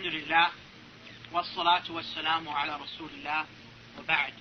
Alhamdulillah, wassalatu wassalamu ala Rasulullah, wa ba'd.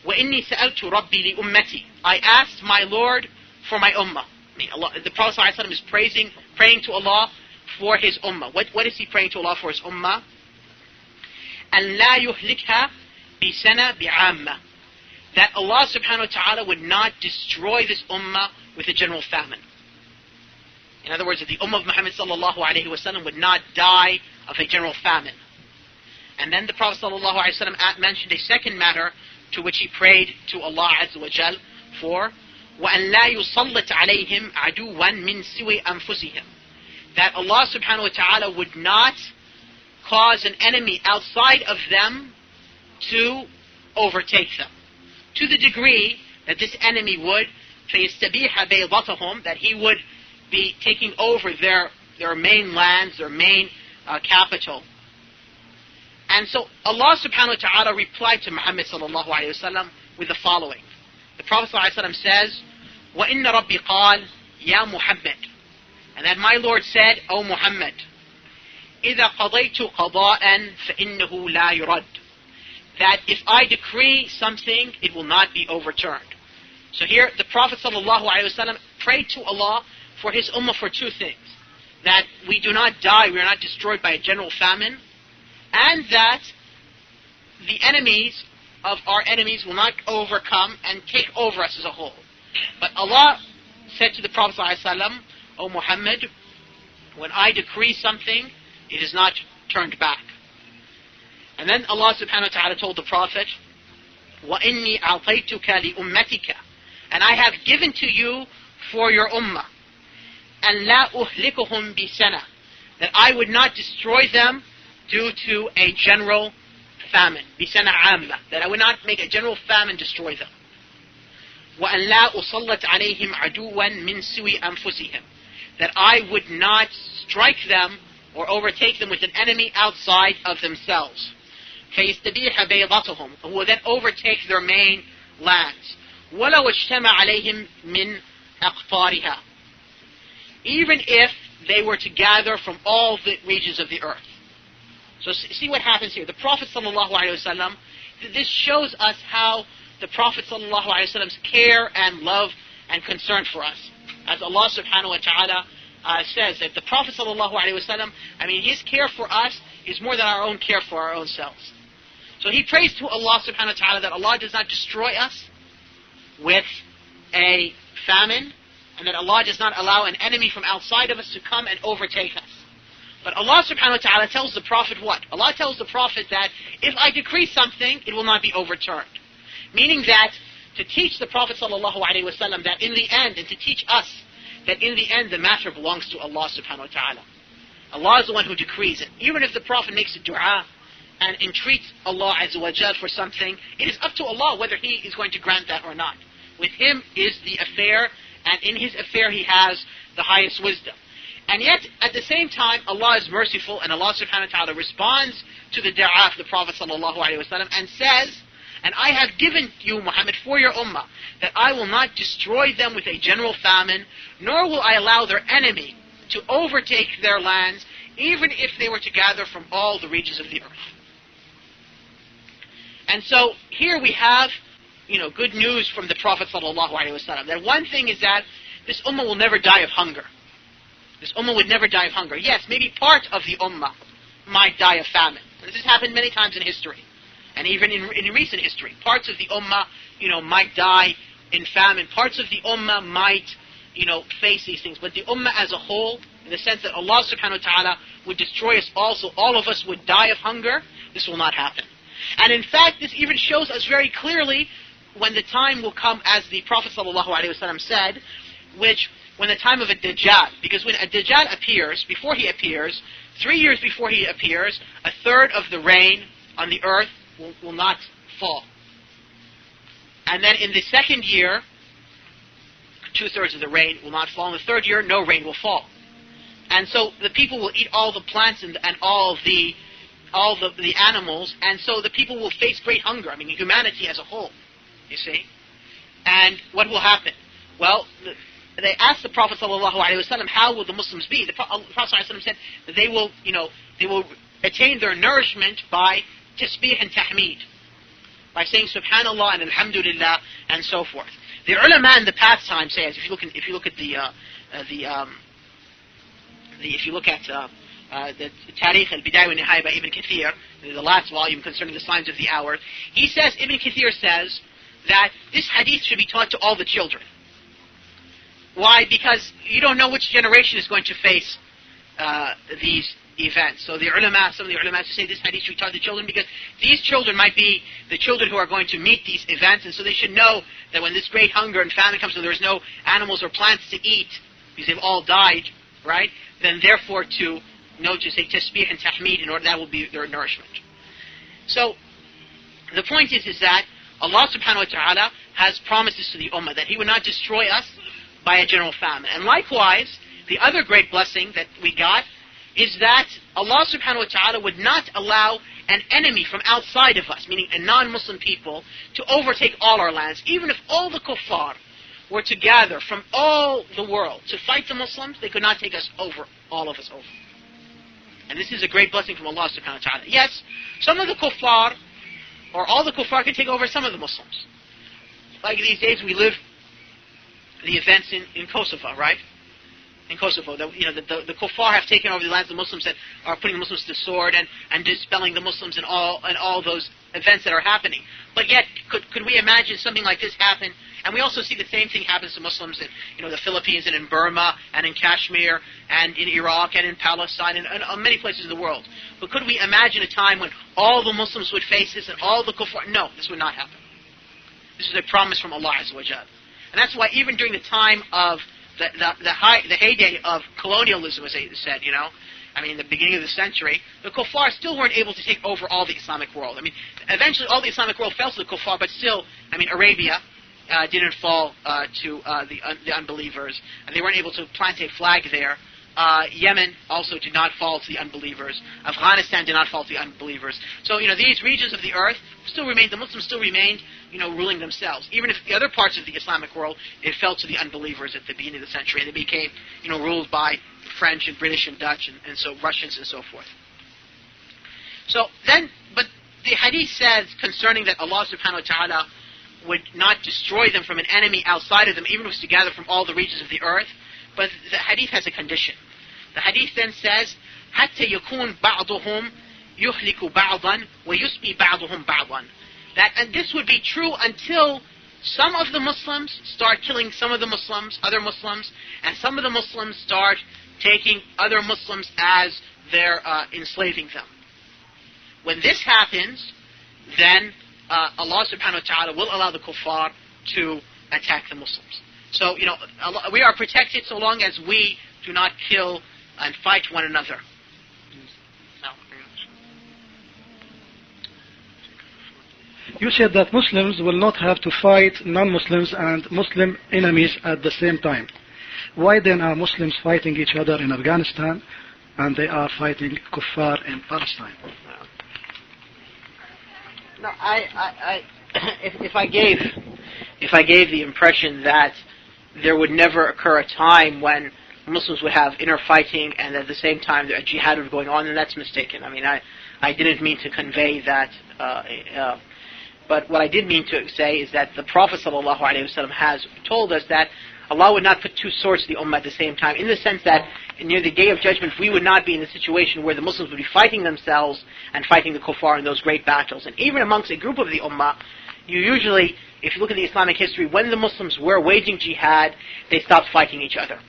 وَإِنِّي سَأَلْتُ رَبِّي لِأُمَّتِي. I asked my Lord for my ummah. The Prophet ﷺ is praying to Allah for his ummah. What is he praying to Allah for his ummah? أَنْ لَا يُهْلِكْهَا بِسَنَةٍ بِعَامَّةٍ. That Allah subhanahu wa ta'ala would not destroy this ummah with a general famine. In other words, that the ummah of Muhammad sallallahu alayhi wa sallam would not die of a general famine. And then the Prophet sallallahu alayhi wa sallam mentioned a second matter to which he prayed to Allah Azza wa Jal for, وَأَنْ لَا يُصَلِّتْ عَلَيْهِمْ عَدُوًا مِنْ سِوَى أَنفُسِهِمْ. That Allah subhanahu wa ta'ala would not cause an enemy outside of them to overtake them. To the degree that this enemy would, فَيَسْتَبِيحَ بَيْضَتَهُمْ, that he would be taking over their main lands, their main capital. And so Allah subhanahu wa ta'ala replied to Muhammad sallallahu alayhi wa sallam with the following. The Prophet sallallahu alayhi wa sallam says, وَإِنَّ رَبِّي قَالَ يَا مُحَمَّدْ. And that my Lord said, O Muhammad, إِذَا قَضَيْتُ قَضَاءً فَإِنَّهُ لَا يُرَدْ. That if I decree something, it will not be overturned. So here the Prophet sallallahu alayhi wa sallam prayed to Allah for his ummah for two things. That we do not die, we are not destroyed by a general famine, and that the enemies of our enemies will not overcome and take over us as a whole. But Allah said to the Prophet ﷺ, O Muhammad, when I decree something, it is not turned back. And then Allah subhanahu wa ta'ala told the Prophet, وَإِنِّي أَعْطَيْتُكَ لِأُمَّتِكَ. And I have given to you for your ummah, أَنْ لَا أُهْلِكُهُمْ بِسَنَةٍ. That I would not destroy them due to a general famine. بِسَنَةٍ عَامَّةٍ. That I would not make a general famine destroy them. وَأَنْ لَا أُصَلَّتْ عَلَيْهِمْ عَدُوًا مِنْ سِوِي أَنفُسِهِمْ. That I would not strike them or overtake them with an enemy outside of themselves. فَيَسْتَبِيحَ بَيْضَتَهُمْ. Who will then overtake their main lands. وَلَوْ اجْتَمَعَ عَلَيْهِمْ مِنْ أَقْطَارِهَا. Even if they were to gather from all the regions of the earth. So see what happens here. The Prophet ﷺ, this shows us how the Prophet ﷺ's care and love and concern for us. As Allah subhanahu wa ta'ala says that the Prophet ﷺ, his care for us is more than our own care for our own selves. So he prays to Allah subhanahu wa ta'ala that Allah does not destroy us with a famine, and that Allah does not allow an enemy from outside of us to come and overtake us. But Allah subhanahu wa ta'ala tells the Prophet what? Allah tells the Prophet that if I decree something, it will not be overturned. Meaning that to teach the Prophet sallallahu alaihi wasallam that in the end, and to teach us that in the end the matter belongs to Allah subhanahu wa ta'ala. Allah is the one who decrees it. Even if the Prophet makes a dua and entreats Allah azza wa jal for something, it is up to Allah whether He is going to grant that or not. With Him is the affair, and in His affair He has the highest wisdom. And yet, at the same time, Allah is merciful, and Allah subhanahu wa ta'ala responds to the dua of the Prophet sallallahu alaihi wasallam and says, and I have given you, Muhammad, for your ummah, that I will not destroy them with a general famine, nor will I allow their enemy to overtake their lands, even if they were to gather from all the regions of the earth. And so, here we have, good news from the Prophet sallallahu alaihi wasallam. That one thing is that this ummah will never die of hunger. This ummah would never die of hunger. Yes, maybe part of the ummah might die of famine. This has happened many times in history. And even in recent history. Parts of the ummah, might die in famine. Parts of the ummah might, face these things. But the ummah as a whole, in the sense that Allah subhanahu wa ta'ala would destroy us also, all of us would die of hunger, this will not happen. And in fact, this even shows us very clearly when the time will come, as the Prophet sallallahu alaihi wasallam said, when the time of a Dajjal, because when a Dajjal appears, before he appears, 3 years before he appears, a third of the rain on the earth will not fall. And then in the second year, 2/3 of the rain will not fall. In the third year, no rain will fall. And so the people will eat all the plants and all the animals, and so the people will face great hunger. humanity as a whole, you see. And what will happen? Well, they asked the Prophet ﷺ, how will the Muslims be? The Prophet ﷺ said that they will attain their nourishment by tasbih and tahmeed, by saying Subhanallah and Alhamdulillah and so forth. The ulama in the past time say, if you look at the Tarikh al-Bidayah wa Nihaya by Ibn Kathir, the last volume concerning the signs of the hour, Ibn Kathir says that this hadith should be taught to all the children. Why? Because you don't know which generation is going to face these events. So some of the ulama say this hadith should be taught to children because these children might be the children who are going to meet these events, and so they should know that when this great hunger and famine comes and there's no animals or plants to eat because they've all died, right? Then therefore to say tasbih and tahmeed in order that will be their nourishment. So the point is that Allah subhanahu wa ta'ala has promises to the ummah that He would not destroy us by a general famine. And likewise, the other great blessing that we got is that Allah subhanahu wa ta'ala would not allow an enemy from outside of us, meaning a non-Muslim people, to overtake all our lands. Even if all the kuffar were to gather from all the world to fight the Muslims, they could not take us over, all of us over. And this is a great blessing from Allah subhanahu wa ta'ala. Yes, some of the kuffar, or all the kuffar, can take over some of the Muslims. Like these days we live the events in Kosovo, right? In Kosovo, the kuffar have taken over the lands of the Muslims and are putting the Muslims to the sword and dispelling the Muslims and all those events that are happening. But yet, could we imagine something like this happen? And we also see the same thing happens to Muslims in the Philippines and in Burma and in Kashmir and in Iraq and in Palestine and many places in the world. But could we imagine a time when all the Muslims would face this and all the kuffar? No, this would not happen. This is a promise from Allah Azza wa Jal. And that's why even during the time of the heyday of colonialism, as they said, the beginning of the century, the kuffar still weren't able to take over all the Islamic world. Eventually all the Islamic world fell to the kuffar, but still, Arabia didn't fall to the unbelievers, and they weren't able to plant a flag there. Yemen also did not fall to the unbelievers. Afghanistan did not fall to the unbelievers. So, these regions of the earth still remained, the Muslims still remained, ruling themselves. Even if the other parts of the Islamic world, it fell to the unbelievers at the beginning of the century, and they became, ruled by French and British and Dutch and so Russians and so forth. So then, but the hadith says concerning that Allah subhanahu wa ta'ala would not destroy them from an enemy outside of them, even if it was to gather from all the regions of the earth. But the hadith has a condition. The hadith then says, حَتَّى يَكُونْ بَعْضُهُمْ يُخْلِكُ بَعْضًا وَيُسْبِي بَعْضُهُمْ بَعْضًا. And this would be true until some of the Muslims start killing some of the Muslims, other Muslims, and some of the Muslims start taking other Muslims as they're enslaving them. When this happens, then Allah subhanahu wa ta'ala will allow the kuffar to attack the Muslims. So, we are protected so long as we do not kill and fight one another. You said that Muslims will not have to fight non-Muslims and Muslim enemies at the same time. Why then are Muslims fighting each other in Afghanistan and they are fighting kuffar in Palestine? No, if I gave the impression that there would never occur a time when Muslims would have inner fighting and at the same time a jihad would be going on, then that's mistaken. I didn't mean to convey that. But what I did mean to say is that the Prophet ﷺ has told us that Allah would not put two swords to the Ummah at the same time, in the sense that near the Day of Judgment we would not be in a situation where the Muslims would be fighting themselves and fighting the kuffar in those great battles. And even amongst a group of the Ummah, you usually, if you look at the Islamic history, when the Muslims were waging jihad, they stopped fighting each other.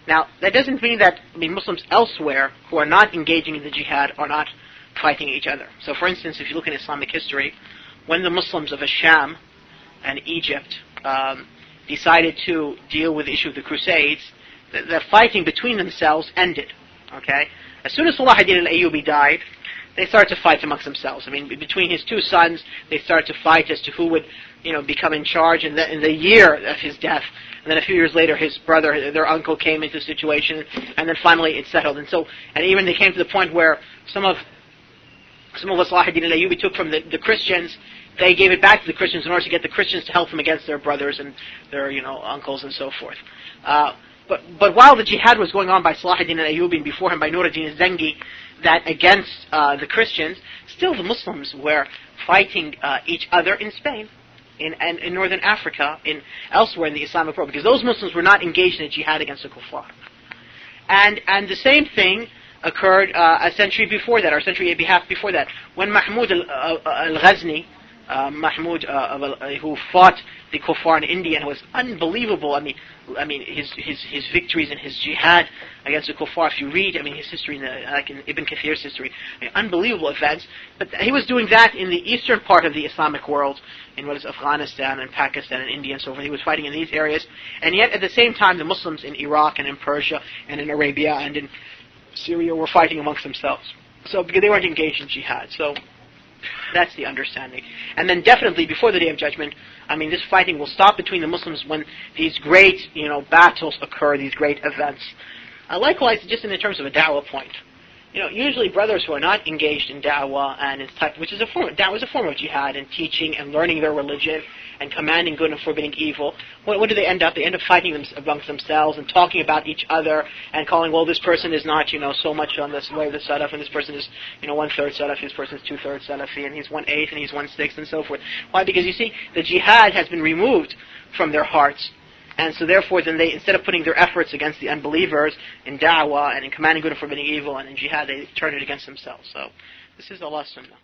Now, that doesn't mean that Muslims elsewhere who are not engaging in the jihad are not fighting each other. So for instance, if you look at Islamic history, when the Muslims of Asham and Egypt decided to deal with the issue of the Crusades, the fighting between themselves ended. Okay? As soon as Salah ad-Din al-Ayyubi died, they started to fight amongst themselves. Between his two sons, they started to fight as to who would, become in charge in the year of his death. And then a few years later, his brother, their uncle, came into the situation, and then finally it settled. And even they came to the point where some of what Salah ad-Din al-Ayyubi took from the Christians, they gave it back to the Christians in order to get the Christians to help them against their brothers and their, uncles and so forth. But while the jihad was going on by Salahuddin al-Ayyubi and before him by Nuruddin al-Zengi, that against the Christians, still the Muslims were fighting each other in Spain, in northern Africa, elsewhere in the Islamic world, because those Muslims were not engaged in a jihad against the kuffar. And the same thing occurred a century before that, or a century and a half before that, when Mahmud al-Ghazni, who fought the kuffar in India, and was unbelievable. I mean, his victories and his jihad against the kuffar. If you read, his history in Ibn Kathir's history, unbelievable events. But he was doing that in the eastern part of the Islamic world, in what is Afghanistan and Pakistan and India and so forth. He was fighting in these areas, and yet at the same time, the Muslims in Iraq and in Persia and in Arabia and in Syria were fighting amongst themselves. So because they weren't engaged in jihad. So that's the understanding. And then definitely before the Day of Judgment, this fighting will stop between the Muslims when these great, battles occur, these great events. Likewise, just in terms of a da'wah point. Usually brothers who are not engaged in da'wah and its type, which is da'wah is a form of jihad and teaching and learning their religion and commanding good and forbidding evil. What do they end up? They end up fighting amongst themselves and talking about each other and calling, well, this person is not, so much on this way of the Salaf, and this person is, 1/3 Salafi, this person is 2/3 Salafi, and he's 1/8 and he's 1/6 and so forth. Why? Because you see, the jihad has been removed from their hearts. And so therefore, then they, instead of putting their efforts against the unbelievers in da'wah and in commanding good and forbidding evil and in jihad, they turn it against themselves. So this is Allah's sunnah.